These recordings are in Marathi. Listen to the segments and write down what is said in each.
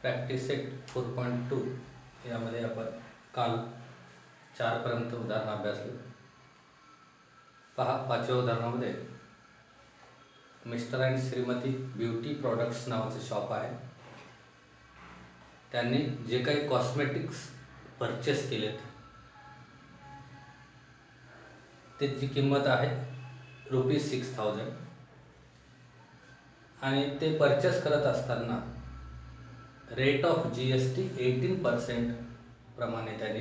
प्रॅक्टिस सेट 4.2 यामध्ये आपण काल 4पर्यंत उदाहरण अभ्यासले. पहा, 5व्या उदाहरणामध्ये mister and Shrimati beauty products नावाचं शॉप आहे. त्यांनी जे काही कॉस्मेटिक्स परचेस केलेत त्याची किंमत आहे ₹6,000 आणि ते परचेस करत असताना रेट ऑफ GST 18% प्रमाणे त्यांनी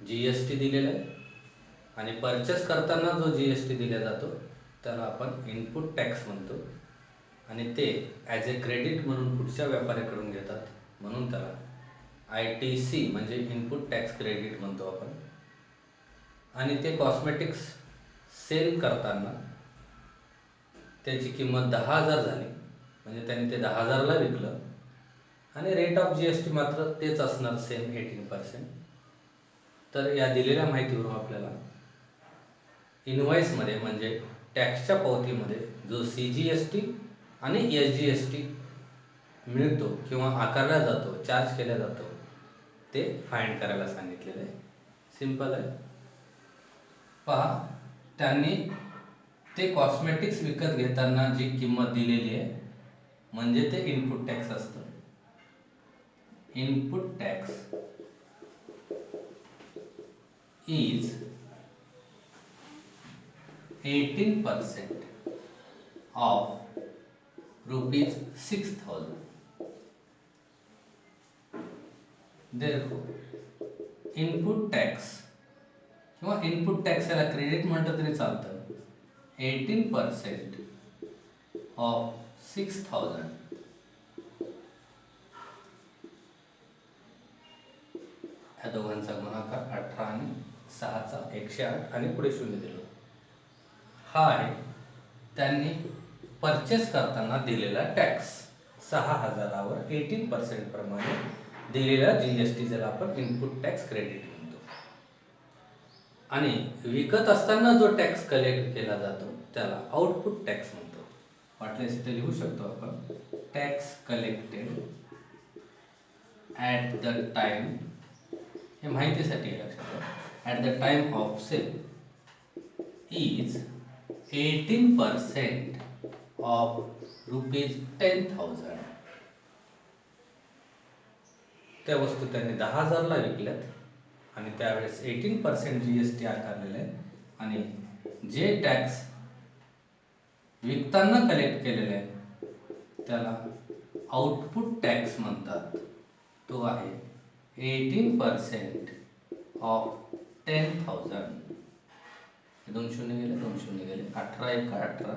GST दिलेला आहे. आणि परचेस करताना जो GST दिला जातो त्याला आपण इनपुट टॅक्स म्हणतो आणि ते ॲज ए क्रेडिट म्हणून पुढच्या व्यापाऱ्याकडून घेतात, म्हणून त्याला ITC म्हणजे इनपुट टॅक्स क्रेडिट म्हणतो आपण. आणि ते कॉस्मेटिक्स सेल करताना त्याची किंमत 10,000 झाली, म्हणजे त्यांनी ते 10,000ला विकलं आणि रेट ऑफ GST मात्र तेच असणार, सेम 18%. तर या दिलेल्या माहितीवरून आपल्याला इनव्हॉइसमध्ये म्हणजे टॅक्सच्या पावतीमध्ये जो CGST आणि SGST मिळतो किंवा आकारला जातो, चार्ज केला जातो, ते फाइंड करायला सांगितलेलं आहे. सिंपल आहे. पहा, त्यांनी ते कॉस्मेटिक्स विकत घेताना जी किंमत दिलेली आहे म्हणजे ते इनपुट टॅक्स असतं. Input tax is 18% of ₹6,000. Therefore, input tax किंवा इनपुट टॅक्स याला क्रेडिट म्हटलं तरी चालतं. 18% of 6,000 या दोघांचा गुणाकार 18 आणि 6चा 108 आणि पुढे 0 दिलं. हा आहे त्यांनी परचेस करताना दिलेला टॅक्स. 6,000वर 18% प्रमाणे दिलेला GST ज्याला आपण इनपुट टॅक्स क्रेडिट म्हणतो. आणि विकत असताना जो टॅक्स कलेक्ट केला जातो त्याला आउटपुट टॅक्स म्हणतो. वाटल्यास इथे लिहू शकतो आपण, tax collected at the time, हे माहितीसाठी लक्षात घ्या, at the time of sale is 18% of ₹10,000. त्या वस्तू त्यांनी 10,000ला विकल्यात आणि त्यावेळेस 18% GST आकारलेलं आहे. आणि जे टॅक्स विकताना कलेक्ट केलेले आहे त्याला आउटपुट टॅक्स म्हणतात. तो आहे 18% of 10,000. 2 शून्य गेले, 2 शून्य गेले, 18 एक 18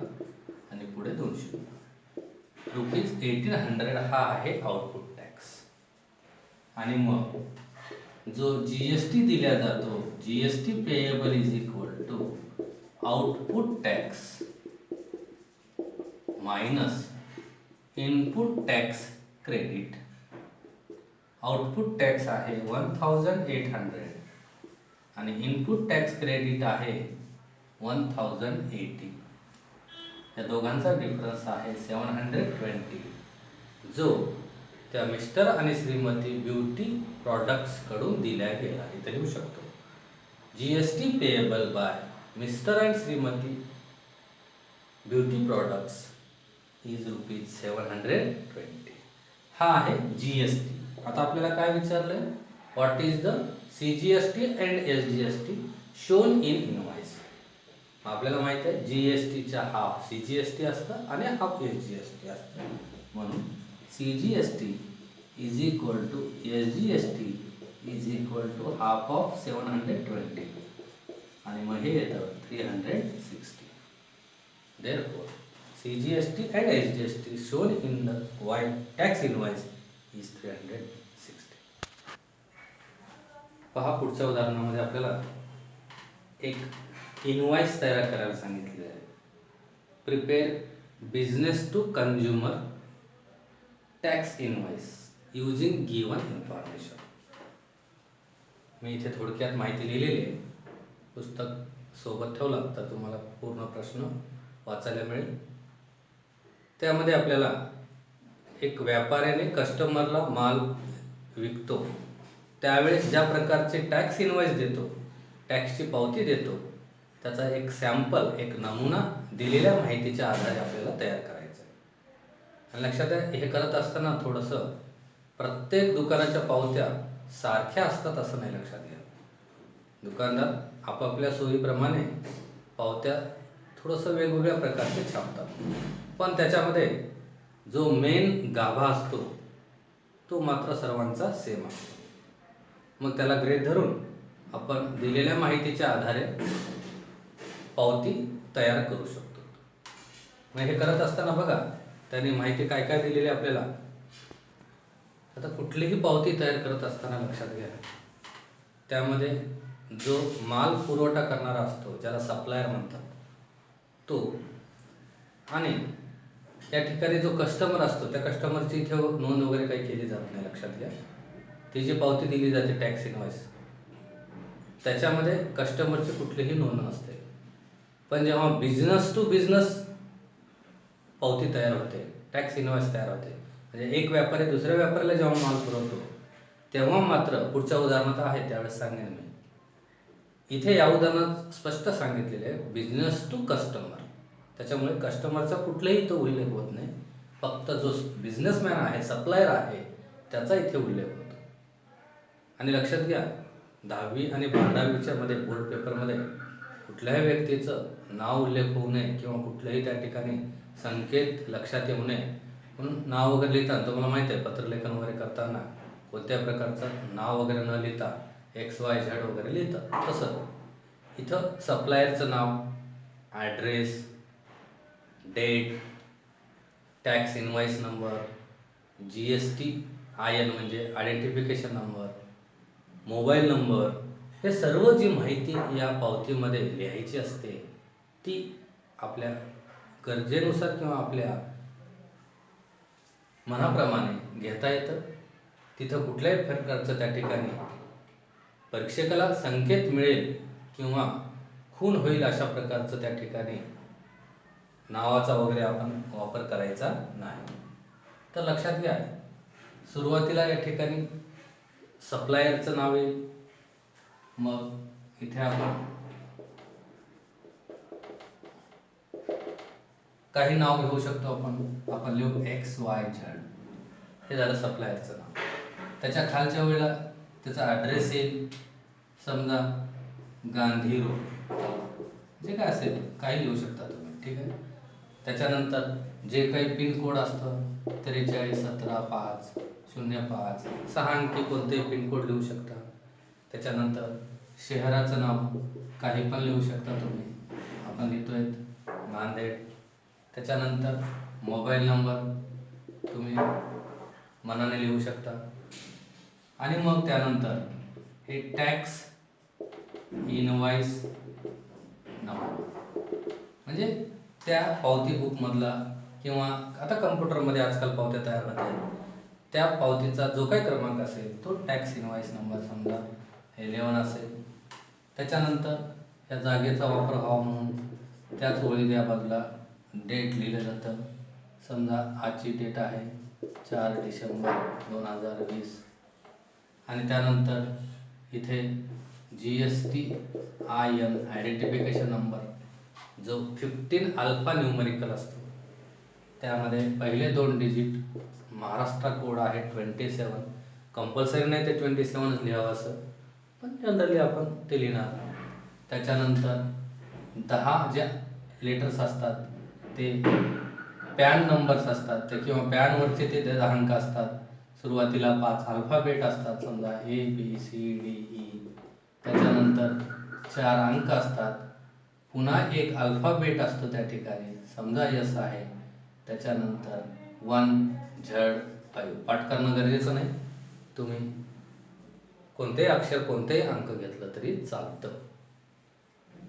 आणि पुढे 2 शून्य. ₹1800 हा आहे आउटपुट टॅक्स. आणि मग जो GST दिला जातो, GST payable is equal to output tax minus input tax credit. Output tax आहे 1,800 आणि इनपुट टॅक्स क्रेडिट आहे 1,080. या दोघांचा डिफरन्स आहे 720, जो त्या मिस्टर आणि श्रीमती ब्युटी प्रॉडक्ट्स कडून दिल्या गेला. इथे लिहू शकतो, GST payable by mister and Shrimati beauty products is ₹720. हा आहे GST. आता आपल्याला काय विचारलंय, what is the CGST and SGST shown in invoice. आपल्याला माहित आहे GSTच्या हाफ CGST असतं आणि हाफ SGST असतं, म्हणून CGST is equal to SGST is equal to half of 720 आणि मग हे येतं 360. Therefore, CGST and SGST shown in the tax invoice is 360. पहा, पुढच्या उदाहरणामध्ये आपल्याला एक इनव्हॉइस तयार करायला सांगितले आहे. Prepare business to consumer tax invoice using given information. मी इथे थोडक्यात माहिती लिहिलेली आहे. पुस्तक सोबत ठेवलं तर तुम्हाला पूर्ण प्रश्न वाचायला मिळेल. त्यामध्ये आपल्याला एक व्यापाऱ्याने कस्टमरला माल विकतो त्यावेळेस ज्या प्रकारचे टॅक्स इनवॉइस देतो, टॅक्सची पावती देतो, त्याचा एक सॅम्पल, एक नमुना दिलेल्या माहितीच्या आधारे आपल्याला तयार करायचा आहे. आणि लक्षात आहे, हे करत असताना थोडंसं प्रत्येक दुकानाच्या पावत्या सारख्या असतात असं नाही लक्षात घ्या. दुकानदार आपापल्या सोयीप्रमाणे पावत्या थोडंसं वेगवेगळ्या प्रकारचे छापतात, पण त्याच्यामध्ये जो मेन गाभा असतो तो मात्र सर्वांचा सेम असतो. मग त्याला गृहीत धरून आपण दिलेल्या माहितीच्या आधारे पावती तयार करू शकतो. मग हे करत असताना बघा, त्यांनी माहिती काय काय दिलेली आपल्याला. आता कुठलीही पावती तयार करत असताना लक्षात घ्या, त्यामध्ये जो माल पुरवठा करणारा असतो, ज्याला सप्लायर म्हणतात, तो आणि या ठिकाणी जो कस्टमर असतो त्या कस्टमरची इथे नोंद वगैरे काही केली जात नाही. लक्षात घ्या, ती जी पावती दिली जाते टॅक्स इनवॉइस, त्याच्यामध्ये कस्टमरची कुठलीही नोंद नसते. पण जेव्हा बिझनेस टू बिझनेस पावती तयार होते, टॅक्स इनवॉइस तयार होते, म्हणजे एक व्यापारी दुसऱ्या व्यापाऱ्याला जेव्हा माल पुरवतो, तेव्हा मात्र पुढच्या उदाहरणात आहे त्यावेळेस सांगेन मी. इथे या उदाहरणात स्पष्ट सांगितलेले आहे बिझनेस टू कस्टमर. त्याच्यामुळे कस्टमरचा कुठलाही तो उल्लेख होत नाही, फक्त जो बिझनेसमॅन आहे, सप्लायर आहे, त्याचा इथे उल्लेख होतो. आणि लक्षात घ्या, 10वी आणि 12वीच्या मध्ये बोर्ड पेपरमध्ये कुठल्याही व्यक्तीचं नाव उल्लेख होऊ नये किंवा कुठल्याही त्या ठिकाणी संकेत लक्षात येऊ नये म्हणून नाव वगैरे लिहिताना तुम्हाला माहीत आहे, पत्रलेखन वगैरे करताना कोणत्या प्रकारचं नाव वगैरे न लिहिता XYZ वगैरे लिहितात. तसं इथं सप्लायरचं नाव, address, date, tax invoice number, GSTIN म्हणजे आयडेंटिफिकेशन नंबर, मोबाईल नंबर, हे सर्व जी माहिती या पावतीमध्ये लिहायची असते ती आपल्या गरजेनुसार किंवा आपल्या मनाप्रमाणे घेता येतं. तिथं कुठल्याही प्रकारचं त्या ठिकाणी परीक्षकाला संकेत मिळेल किंवा खून होईल अशा प्रकारचं त्या ठिकाणी नावाचा वगैरे आपण वापर करायचा नाही. तर लक्षात घ्या, सुरुवातीला या ठिकाणी सप्लायरचं नाव येईल. मग इथे आपण काही नाव घेऊ शकतो. आपण लिहू XYZ, हे झालं सप्लायरचं नाव. त्याच्या खालच्या वेळेला त्याचा ॲड्रेस येईल, समजा गांधी रोड, जे काय असेल काही लिहू शकता तुम्ही, ठीक आहे. त्याच्यानंतर जे काही पिनकोड असतं 43170505, 6 अंकी कोणतेही पिनकोड लिहू शकता. त्याच्यानंतर शहराचं नाव काही पण लिहू शकता तुम्ही, आपण लिहितोय नांदेड. त्याच्यानंतर मोबाईल नंबर तुम्ही मनाने लिहू शकता. आणि मग त्यानंतर हे टॅक्स इनवॉइस नंबर, म्हणजे त्या पावती बुकमधला किंवा आता कम्प्युटरमध्ये आजकाल पावत्या तयार होतात, त्या पावतीचा जो काही क्रमांक असेल तो टॅक्स इनवॉइस नंबर, समजा 11 असेल. त्याच्यानंतर या जागेचा वापर व्हावा म्हणून त्याच ओळीच्या बाजूला डेट लिहिलं जातं. समजा आजची डेट आहे 4 डिसेंबर 2020. आणि त्यानंतर इथे GSTIN आयडेंटिफिकेशन नंबर, जो 15 अल्फा न्यूमरिकल असतो, त्यामध्ये पहिले 2 डिजिट महाराष्ट्र कोड आहे 27. कंपल्सरी नाही ते 27च लिहावं असं, पण जनरली आपण ते लिहिणार. त्याच्यानंतर 10 ज्या लेटर्स असतात ते पॅन नंबर्स असतात, ते किंवा पॅनवरचे ते 10 अंक असतात. सुरुवातीला 5 अल्फाबेट असतात, समजा ABCDE. त्याच्यानंतर 4 अंक असतात, पुन्हा एक अल्फाबेट असतो त्या ठिकाणी, समजा S आहे. त्याच्यानंतर 1Z5. पाठ करणं गरजेचं नाही, तुम्ही कोणतेही अक्षर कोणतेही अंक घेतलं तरी चालतं.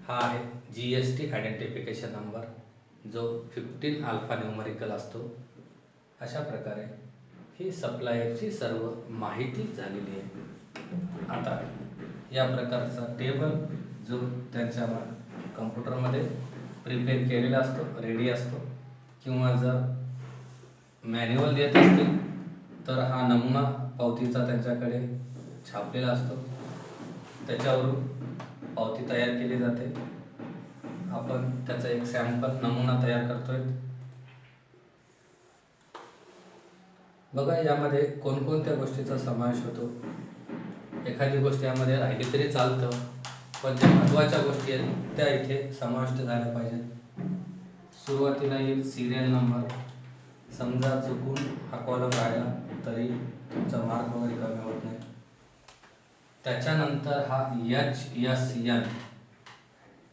हा आहे GST आयडेंटिफिकेशन नंबर, जो 15 अल्फा न्यूमरिकल असतो. अशा प्रकारे ही सप्लायरची सर्व माहिती झालेली आहे. आता या प्रकारचा टेबल जो त्यांच्या कम्प्युटरमध्ये प्रिपेअर केलेला असतो, रेडी असतो, किंवा जर मॅन्युअल देत असतील तर हा नमुना पावतीचा त्यांच्याकडे छापलेला असतो, त्याच्यावरून पावती तयार केली जाते. आपण त्याचा एक सॅम्पल नमुना तयार करतोय. बघा यामध्ये कोणकोणत्या गोष्टीचा समावेश होतो. एखादी गोष्ट यामध्ये राहिली तरी चालतं, पण ज्या महत्त्वाच्या गोष्टी आहेत त्या इथे समाविष्ट झाल्या पाहिजेत. सुरुवातीला येईल सिरियल नंबर. समजा चुकून हा कॉलम राहिला तरी तुमचा मार्क वगैरे कमी होत नाही. त्याच्यानंतर हा HSN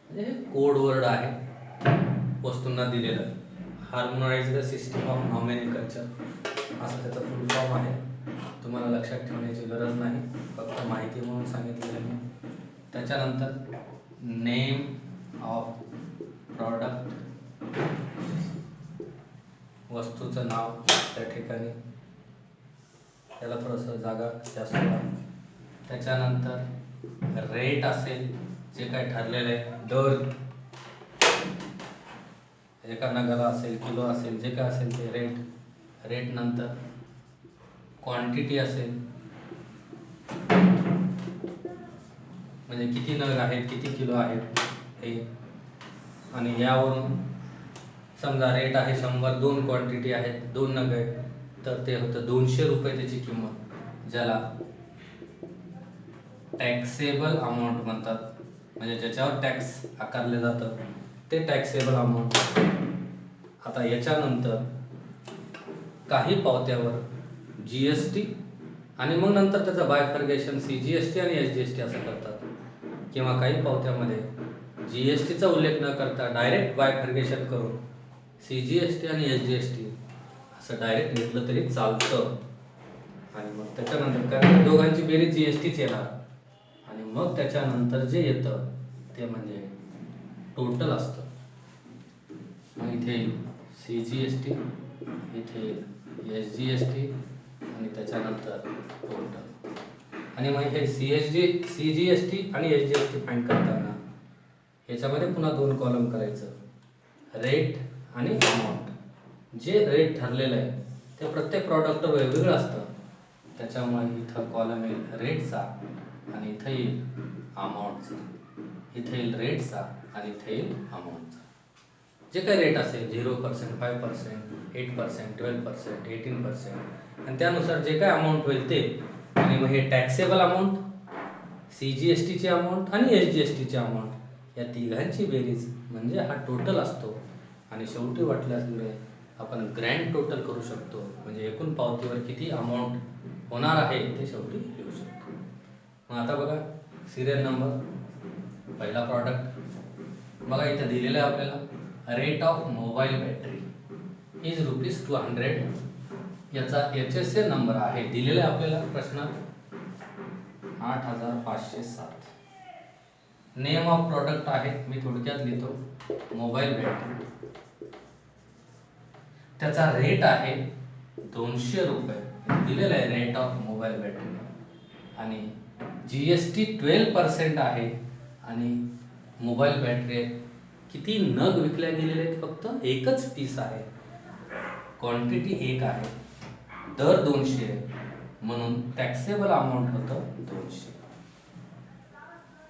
म्हणजे कोड वर्ड आहे वस्तूंना दिलेलं. हार्मोनाइज्ड सिस्टीम ऑफ नॉमेनक्लेचर असं त्याचा फुल फॉर्म आहे. तुम्हाला लक्षात ठेवण्याची गरज नाही, फक्त माहिती म्हणून सांगितलेलं आहे. त्याच्यानंतर नेम ऑफ प्रॉडक्ट, वस्तूचं नाव त्या ठिकाणी, त्याला थोडंसं जागा जास्त आहे. त्याच्यानंतर रेट असेल, जे काय ठरलेलं आहे, दर एका नगाला असेल, किलो असेल, जे काय असेल ते रेट नंतर क्वांटिटी असेल, म्हणजे किती नग आहेत, किती किलो आहेत हे. आणि यावरून समजा रेट आहे 100, 2 क्वांटिटी आहेत, 2 नग आहेत, तर ते होतं 200 रुपये त्याची किंमत, ज्याला टॅक्सेबल अमाऊंट म्हणतात. म्हणजे ज्याच्यावर टॅक्स आकारले जातं ते टॅक्सेबल अमाऊंट. आता याच्यानंतर काही पावत्यावर GST आणि मग नंतर त्याचं बायफर्गेशन CGST आणि SGST असं करतात. किंवा काही पावत्यामध्ये GSTचा उल्लेख न करता डायरेक्ट बायफर्गेशन करून CGST आणि SGST असं डायरेक्ट घेतलं तरी चालतं. आणि मग त्याच्यानंतर कारण दोघांची बेरीज GSTच येणार. आणि मग त्याच्यानंतर जे येतं ते म्हणजे टोटल असतं. मग इथे CGST, इथे SGST आणि त्याच्यानंतर टोटल. आणि मग हे CGST आणि SGST फाइंड करताना याच्यामध्ये पुन्हा 2 कॉलम करायचं, रेट आणि अमाऊंट. जे रेट ठरलेलं आहे ते प्रत्येक प्रॉडक्टवर वेगवेगळं असतं, त्याच्यामुळे इथं कॉलम येईल रेटचा आणि इथं येईल अमाऊंटचा. इथे येईल रेटचा आणि इथे येईल अमाऊंटचा. जे काही रेट असेल 0%, 5%, 8%, 12%, 18%, आणि त्यानुसार जे काय अमाऊंट होईल ते. आणि मग हे टॅक्सेबल अमाऊंट, CGSTची अमाऊंट आणि SGSTची अमाऊंट, या तिघांची बेरीज म्हणजे हा टोटल असतो. आणि शेवटी वाटल्यामुळे आपण ग्रँड टोटल करू शकतो, म्हणजे एकूण पावतीवर किती अमाऊंट होणार आहे ते शेवटी लिहू शकतो. मग आता बघा सिरियल नंबर, पहिला प्रॉडक्ट बघा इथे दिलेलं आहे आपल्याला. Rate of mobile battery is ₹200. याचा HSN नंबर आहे, दिलेला आहे आपल्याला प्रश्नात 8507. नेम ऑफ प्रॉडक्ट आहे, मी थोडक्यात लिहितो, मोबाईल बॅटरी. त्याचा रेट आहे 200 रुपये, दिलेला आहे रेट ऑफ मोबाईल बॅटरी. आणि GST 12% आहे. आणि मोबाईल बॅटरी किती नग विकल्या गेलेले आहेत, फक्त एकच पीस आहे, क्वांटिटी 1 आहे, दर 200 आहे, म्हणून टॅक्सेबल अमाऊंट होतं 200.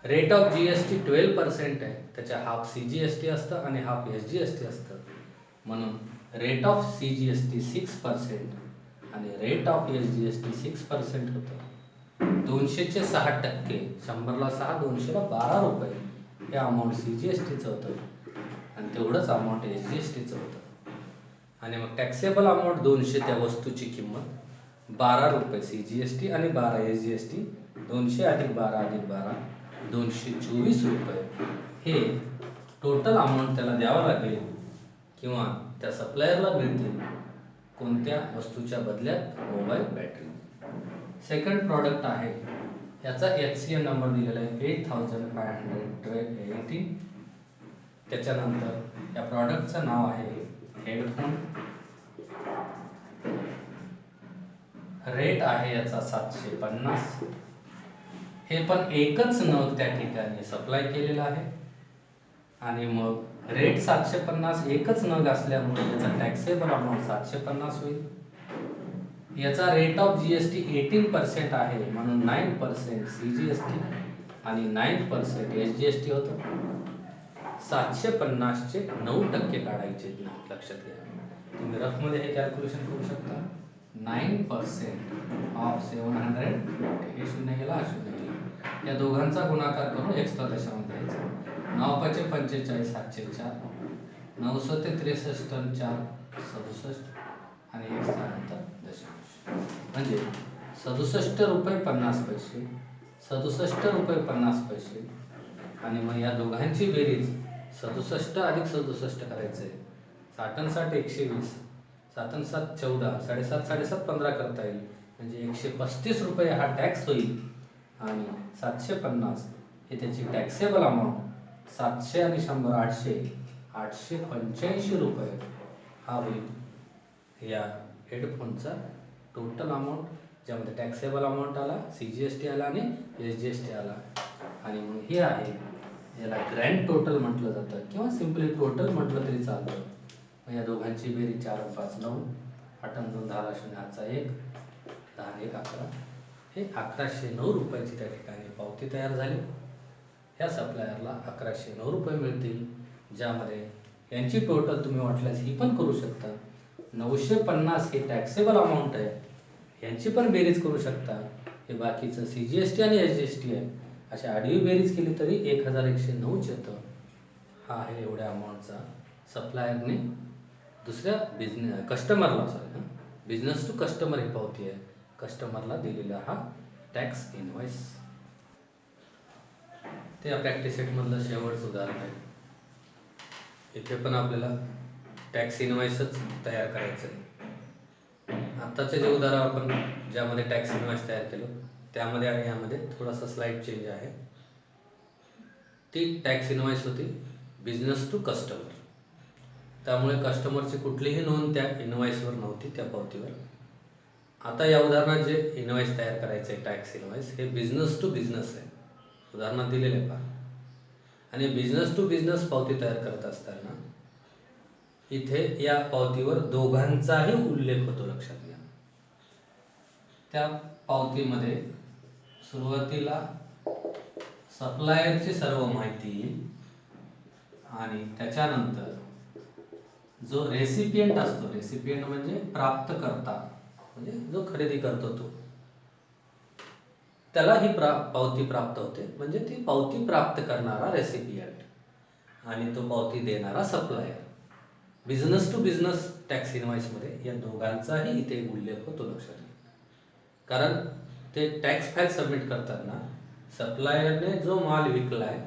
रेट ऑफ GST 12% आहे, त्याच्या हाफ CGST असतं आणि हाफ SGST असतं, म्हणून रेट ऑफ CGST 6% आणि रेट ऑफ SGST 6% होतं. 200चे 6%, 100ला 6, 200ला 12 रुपये हे अमाऊंट CGSTचं होतं आणि तेवढंच अमाऊंट SGSTचं होतं. आणि मग टॅक्सेबल अमाऊंट 200, त्या वस्तूची किंमत 12 रुपये CGST आणि 12 SGST, 200 अधिक 12 अधिक 12 224 रुपये हे टोटल अमाऊंट त्याला द्यावं लागेल, किंवा त्या सप्लायरला मिळतील कोणत्या वस्तूच्या बदल्यात, मोबाईल बॅटरी. सेकंड प्रॉडक्ट आहे, याचा HCN नंबर दिलेला आहे 8518. त्याच्यानंतर या प्रॉडक्टचं नाव आहे हेडफोन. रेट आहे याचा 750. हे पण एकच नग त्या ठिकाणी सप्लाय केलेला आहे. आणि मग रेट 750 एकच नग असल्यामुळे याचा टॅक्सेबल अमाऊंट 750 होईल. याचा रेट ऑफ जीएसटी 18% आहे म्हणून 9% सीजीएसटी आणि 9% एसजीएसटी होतं. 750चे 9% काढायचे लक्षात घ्या. तुम्ही रफमध्ये हे कॅल्क्युलेशन करू शकता. 9% ऑफ 700 हे शून्य गेला हा शून्य गेला. या दोघांचा गुणाकार करून एक्स्ट्रा दशांश द्यायचा. 9 × 5 = 45 7 × 4 900 ते 63 4 67 आणि एक्स्ट्रा नंतर दशांश म्हणजे 67 रुपये 50 पैसे 67 रुपये 50 पैसे. आणि मग या दोघांची बेरीज 67 अधिक 67 करायचं आहे. 60 आणि 60 120 7 आणि 7 14 7.5 7.5 15 करता येईल म्हणजे 135 रुपये हा टॅक्स होईल. आणि 750 हे त्याची टॅक्सेबल अमाऊंट. 700 आणि 100 885 रुपये हा होईल या हेडफोनचा टोटल अमाऊंट, ज्यामध्ये टॅक्सेबल अमाऊंट आला, सीजीएसटी आला आणि एसजीएसटी आला. आणि मग हे आहे, याला ग्रँड टोटल म्हटलं जातं किंवा सिम्पली टोटल म्हटलं तरी चालतं. मग या दोघांची बेरीज 4 आणि 5 9 8 आणि 2 10 0 8चा 1 10 आणि 1 11 हे 1109 रुपयाची त्या ठिकाणी पावती तयार झाली. ह्या सप्लायरला 1109 रुपये मिळतील, ज्यामध्ये यांची टोटल तुम्ही वाटल्यास ही पण करू शकता. 950 हे टॅक्सेबल अमाऊंट आहे, यांची पण बेरीज करू शकता. हे बाकीचं सीजीएसटी आणि एसजीएसटी आहे, अशा आडवी बेरीज केली तरी 1109 येतं. हा आहे एवढ्या अमाऊंटचा सप्लायरने दुसऱ्या कस्टमरला बिझनेस टू कस्टमर ही पावती आहे, कस्टमरला दिलेला हा टॅक्स इनव्हॉइस. ते या प्रॅक्टिस सेटमधलं शेवटचं उदाहरण आहे. इथे पण आपल्याला टॅक्स इनव्हॉइसच तयार करायचं आहे. आत्ताचे जे उदाहरण आपण ज्यामध्ये टॅक्स इनव्हॉइस तयार केलं त्यामध्ये आणि यामध्ये थोडासा स्लाइड चेंज आहे. ती टॅक्स इनव्हॉइस होती बिझनेस टू कस्टमर, त्यामुळे कस्टमरची कुठलीही नोंद त्या इनव्हॉइसवर नव्हती, त्या पावतीवर. आता या उदाहरणात जे इनव्हॉइस तयार करायचं आहे टॅक्स इनव्हॉइस हे बिझनेस टू बिझनेस आहे, उदाहरणात दिलेलं आहे पहा. आणि बिझनेस टू बिझनेस पावती तयार करत असताना इथे या पावतीवर दोघांचाही उल्लेख होतो, लक्षात घ्या. त्या पावतीमध्ये सुरुवातीला सप्लायरची सर्व माहिती आणि त्याच्यानंतर जो रेसिपियंट असतो, रेसिपियंट म्हणजे प्राप्तकर्ता, म्हणजे जो खरेदी करतो तो, त्याला ही पावती प्राप्त होते. म्हणजे ती पावती प्राप्त करणारा रेसिपियंट आणि तो पावती देणारा सप्लायर. बिझनेस टू बिझनेस टॅक्स इनव्हॉइसमध्ये या दोघांचाही इथे उल्लेख होतो, लक्षात घ्या. कारण ते टॅक्स फाईल सबमिट करताना सप्लायरने जो माल विकलाय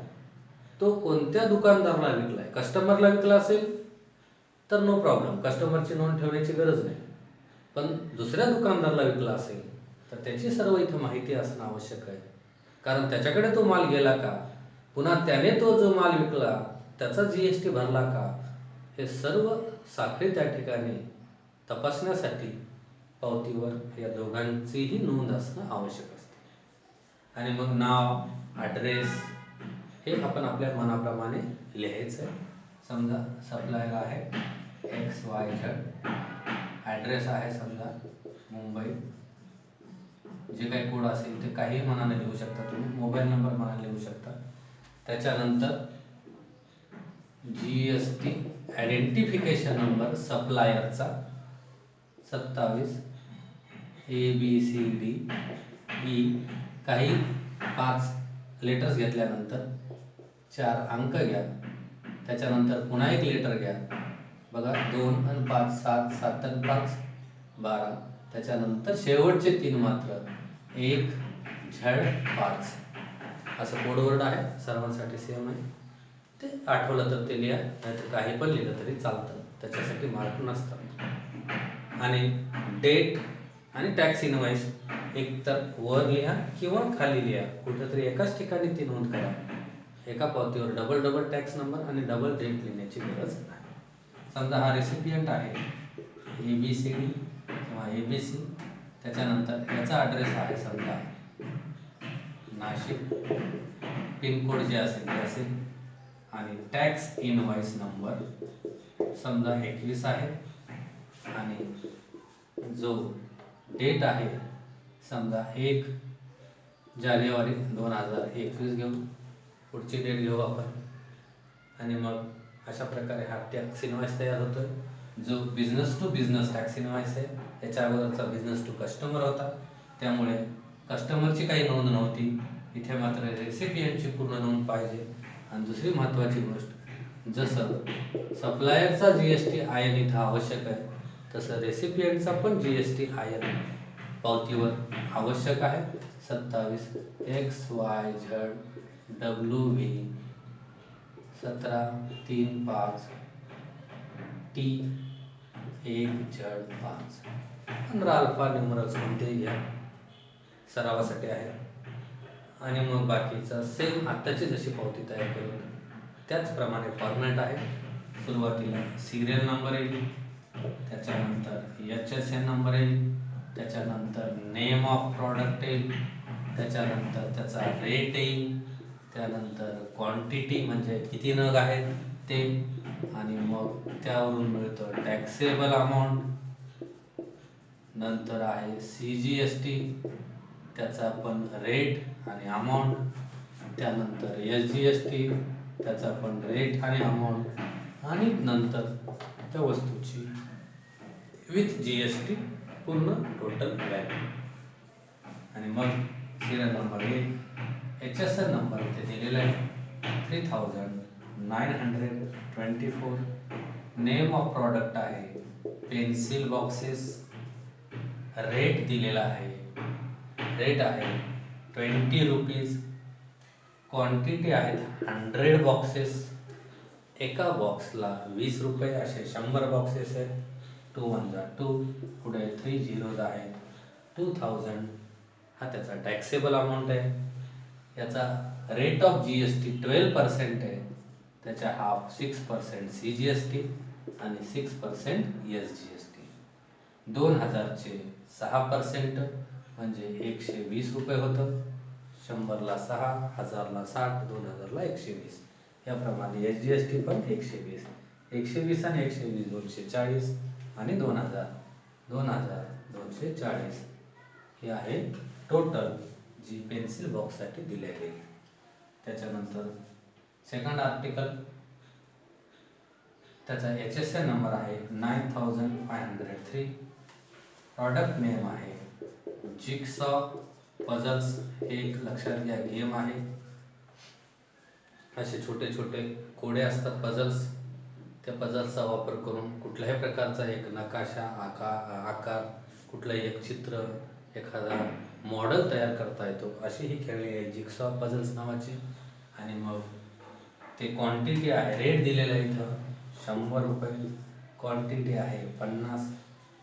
तो कोणत्या दुकानदाराला विकलाय, कस्टमरला विकला असेल तर नो प्रॉब्लेम, कस्टमरची नोंद ठेवण्याची गरज नाही. पण दुसऱ्या दुकानदाराला विकला असेल तर त्याची सर्व इथं माहिती असणं आवश्यक आहे. कारण त्याच्याकडे तो माल गेला का, पुन्हा त्याने तो जो माल विकला त्याचा जीएसटी भरला का, हे सर्व साखळी त्या ठिकाणी तपासण्यासाठी पावतीवर या दोघांचीही नोंद असणं आवश्यक असते. आणि मग नाव, ॲड्रेस हे आपण आपल्या मनाप्रमाणे लिहायचं आहे. समजा सप्लायर आहे XYZ, ॲड्रेस आहे समजा मुंबई, जे काही कोड असेल ते काही मनाने लिहू शकता तुम्ही, मोबाईल नंबर मनाने लिहू शकता. त्याच्यानंतर जीएसटी आयडेंटिफिकेशन नंबर सप्लायरचा 27 ABCDE, काही 5 लेटर्स घेतल्यानंतर 4 अंक घ्या, त्याच्यानंतर पुन्हा एक लेटर घ्या. बघा 2 आणि 5 7 7 आणि 5 12, त्याच्यानंतर शेवटचे 3 मात्र 1Z5 असं कोडवर्ड आहे, सर्वांसाठी सेम आहे. ते आठवलं तर ते लिहा, नाहीतर काही पण लिहिलं तरी चालतं, त्याच्यासाठी मार्क नसतात. आणि डेट आणि टॅक्स इनव्हॉइस एक तर वर लिहा किंवा खाली लिहा, कुठेतरी एकाच ठिकाणी ती नोंद करा. एका पावतीवर डबल टॅक्स नंबर आणि डबल डेट लिहिण्याची गरज नाही. समजा हा रेसिपियंट आहे ABCD किंवा ABC, त्याच्यानंतर याचा ॲड्रेस आहे समजा नाशिक, पिनकोड जे असेल ते असेल, आणि टॅक्स इनवॉइस नंबर समजा 21 आहे आणि जो डेट आहे समजा 1 जानेवारी 2021 घेऊ, पुढची डेट घेऊ आपण आणि मग अशा प्रकारे हा टॅक्स इनवॉइस तयार होतो. जो business to business tax invoice आहे, याच्या अगोदरचा बिझनेस टू कस्टमर होता, त्यामुळे कस्टमरची काही नोंद नव्हती. इथे मात्र रेसिपियंटची पूर्ण नोंद पाहिजे. आणि दुसरी महत्त्वाची गोष्ट, जसं सप्लायरचा GST-IN इथं आवश्यक आहे, तसं रेसिपियंटचा पण GST-IN पावतीवर आवश्यक आहे. 27 XYZWV 1735 T1Z5 15 अल्फा न्यूमरल्स कोणतेही घ्या, सरावासाठी आहे. आणि मग बाकीचं सेम आत्ताची जशी पावती तयार केली त्याचप्रमाणे फॉर्मॅट आहे. सुरुवातीला सिरियल नंबर येईल, त्याच्यानंतर HSN नंबर येईल, त्याच्यानंतर नेम ऑफ प्रॉडक्ट येईल, त्याच्यानंतर त्याचा रेट येईल, त्यानंतर क्वांटिटी म्हणजे किती नग आहेत ते, आणि मग त्यावरून मिळतं टॅक्सेबल अमाऊंट. नंतर आहे CGST, त्याचा पण रेट आणि अमाऊंट. त्यानंतर SGST, त्याचा पण रेट आणि अमाऊंट. आणि नंतर त्या वस्तूची विथ GST पूर्ण टोटल व्हॅल्यू. आणि मग सिरियल नंबर येईल, HSN नंबर इथे दिलेला आहे 3924. नेम ऑफ प्रॉडक्ट आहे पेन्सिल बॉक्सेस. रेट दिलेला आहे, रेट आहे 20 रुपीज. क्वांटिटी आहेत 100 बॉक्सेस. एका बॉक्सला 20 रुपये, असे 100 बॉक्सेस आहेत. 2 1 2, पुढे 3 झिरोज आहेत. 2000 हा त्याचा टॅक्सेबल अमाऊंट आहे. याचा रेट ऑफ GST 12% आहे. त्याच्या हाफ 6% CGST आणि 6% SGST. 2000चे 6% म्हणजे 120 रुपये होतं. 100ला 6, 1000ला 60, 2000ला 120. याप्रमाणे SGST पण 120. 120 आणि 120 240 आणि 2000 240. हे आहे टोटल जी पेन्सिल बॉक्ससाठी दिल्या गेली. त्याच्यानंतर सेकंड आर्टिकल, त्याचा HSN नंबर आहे 9503. प्रॉडक्ट नेम आहे जिगसॉ पझल्स. हे एक लक्षात घ्या गेम आहे. असे छोटे छोटे कोडे असतात पझल्स. त्या पझल्सचा वापर करून कुठल्याही प्रकारचा एक नकाशा, आकार, कुठलंही एक चित्र, एखादा मॉडेल तयार करता येतो. अशी ही खेळणी आहे जिगसॉ पझल्स नावाची. आणि मग ते क्वांटिटी आहे, रेट दिलेला आहे इथं 100 रुपये. क्वांटिटी आहे 50,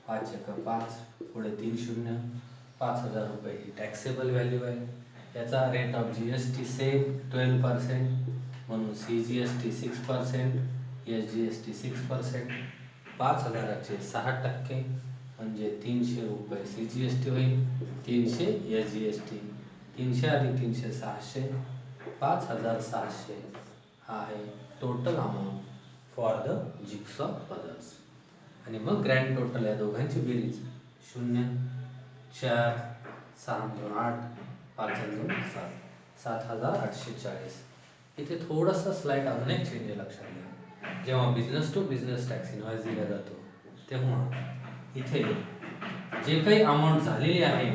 5 1 5, पुढे 3 0, 5000 रुपये ही टॅक्सेबल व्हॅल्यू आहे. याचा रेट ऑफ GST सेम 12%, म्हणून CGST 6%, SGST 6%. 5000चे 6% म्हणजे 300 रुपये CGST होईल, 300 SGST. 300 अधिक 300 600, 5600 हा आहे total amount for the jigsaw puzzles. आणि मग ग्रँड टोटल या दोघांची बेरीज 0 4 6 2 8 5 2 7 7840. इथे थोडंसं स्लाइड अजून एक चेंज आहे, लक्षात घ्या. जेव्हा business to business tax invoice दिला जातो तेव्हा इथे जे काही अमाऊंट झालेली आहे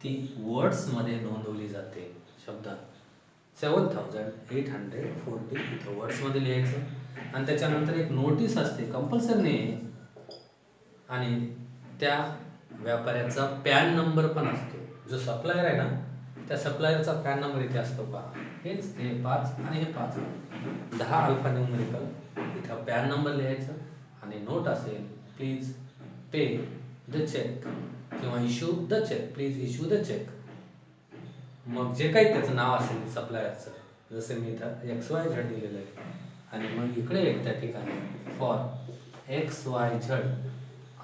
ती वर्ड्समध्ये नोंदवली जाते. शब्दात 7840 इथं वर्ड्समध्ये लिहायचं. आणि त्याच्यानंतर एक नोटीस असते, कंपल्सरी नाही, आणि त्या व्यापाऱ्याचा पॅन नंबर पण असतो. जो सप्लायर आहे ना, त्या सप्लायरचा पॅन नंबर इथे असतो पहा. हेच हे 5 आणि हे 5, 10 अल्फा न्यूमेरिकल. इथं पॅन नंबर लिहायचं आणि नोट असेल प्लीज पे द चेक किंवा issue the cheque, please issue the cheque. मग जे काही त्याचं नाव असेल सप्लायरचं, जसं मी इथं XYZ दिलेलं आहे. आणि मग इकडे एक त्या ठिकाणी फॉर XYZ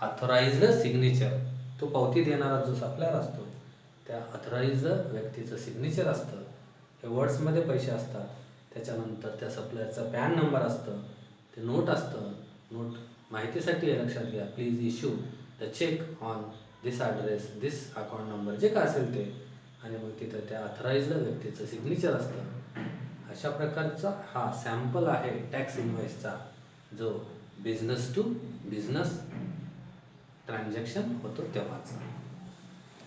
ऑथोराइज्ड सिग्नेचर. तो पावती देणारा जो सप्लायर असतो त्या ऑथोराइज्ड व्यक्तीचं सिग्नेचर असतं. हे वर्ड्समध्ये पैसे असतात. त्याच्यानंतर त्या सप्लायरचा पॅन नंबर असतं, ते नोट असतं. नोट माहितीसाठी आहे, लक्षात घ्या. Please issue the cheque on this address, this account number, जे काय असेल ते. आणि मग तिथं त्या ऑथराईज्ड व्यक्तीचं सिग्नेचर असतं. अशा प्रकारचा हा सॅम्पल आहे टॅक्स इनव्हॉइसचा, जो बिझनेस टू बिझनेस ट्रान्झॅक्शन होतो तेव्हाचा.